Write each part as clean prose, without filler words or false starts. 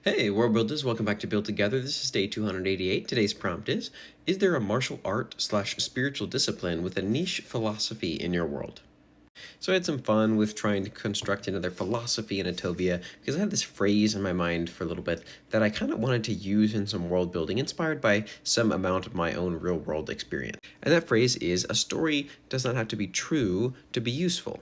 Hey, world builders, welcome back to Build Together. This is day 288. Today's prompt is there a martial art slash spiritual discipline with a niche philosophy in your world? So I had some fun with trying to construct another philosophy in Attovia because I had this phrase in my mind for a little bit that I kind of wanted to use in some world building inspired by some amount of my own real world experience. And that phrase is a story does not have to be true to be useful.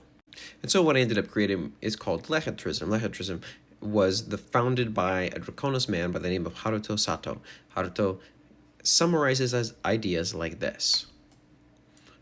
And so what I ended up creating is called Lehitrism. Lehitrism was founded by a Draconis man by the name of Haruto Sato. Haruto summarizes as ideas like this.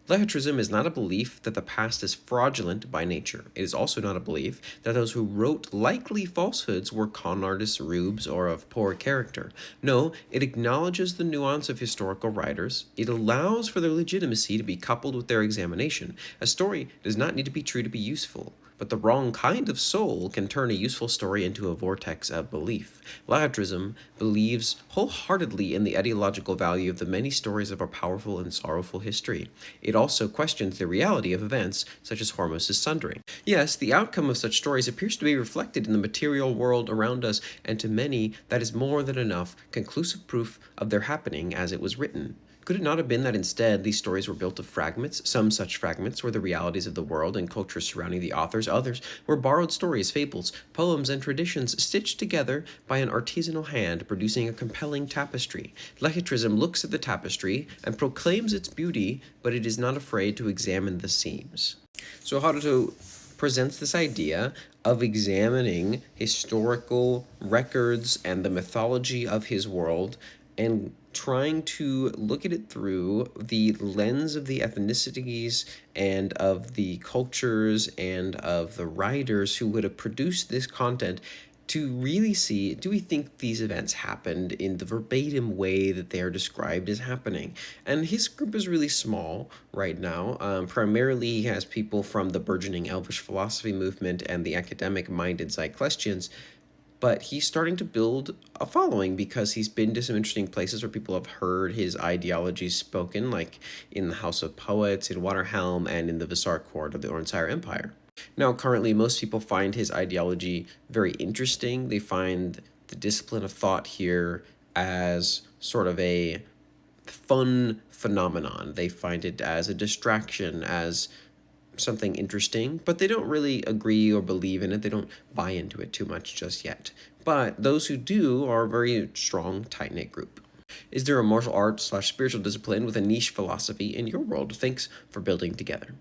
Lehitrism is not a belief that the past is fraudulent by nature. It is also not a belief that those who wrote likely falsehoods were con artists, rubes, or of poor character. No, it acknowledges the nuance of historical writers. It allows for their legitimacy to be coupled with their examination. A story does not need to be true to be useful, but the wrong kind of soul can turn a useful story into a vortex of belief. Lehitrism believes wholeheartedly in the ideological value of the many stories of our powerful and sorrowful history. It also questions the reality of events such as Hormuz's sundering. Yes, the outcome of such stories appears to be reflected in the material world around us, and to many that is more than enough conclusive proof of their happening as it was written. Could it not have been that instead these stories were built of fragments? Some such fragments were the realities of the world and culture surrounding the authors. Others were borrowed stories, fables, poems, and traditions stitched together by an artisanal hand, producing a compelling tapestry. Lehitrism looks at the tapestry and proclaims its beauty, but it is not afraid to examine the seams. So Haruto presents this idea of examining historical records and the mythology of his world and trying to look at it through the lens of the ethnicities and of the cultures and of the writers who would have produced this content to really see, do we think these events happened in the verbatim way that they are described as happening? And his group is really small right now. Primarily, he has people from the burgeoning Elvish philosophy movement and the academic-minded Zyklestians, but he's starting to build a following because he's been to some interesting places where people have heard his ideologies spoken, like in the House of Poets, in Waterhelm, and in the Visar Court of the Orensire Empire. Now, currently, most people find his ideology very interesting. They find the discipline of thought here as sort of a fun phenomenon. They find it as a distraction, as something interesting, but they don't really agree or believe in it. They don't buy into it too much just yet. But those who do are a very strong, tight-knit group. Is there a martial art slash spiritual discipline with a niche philosophy in your world? Thanks for building together.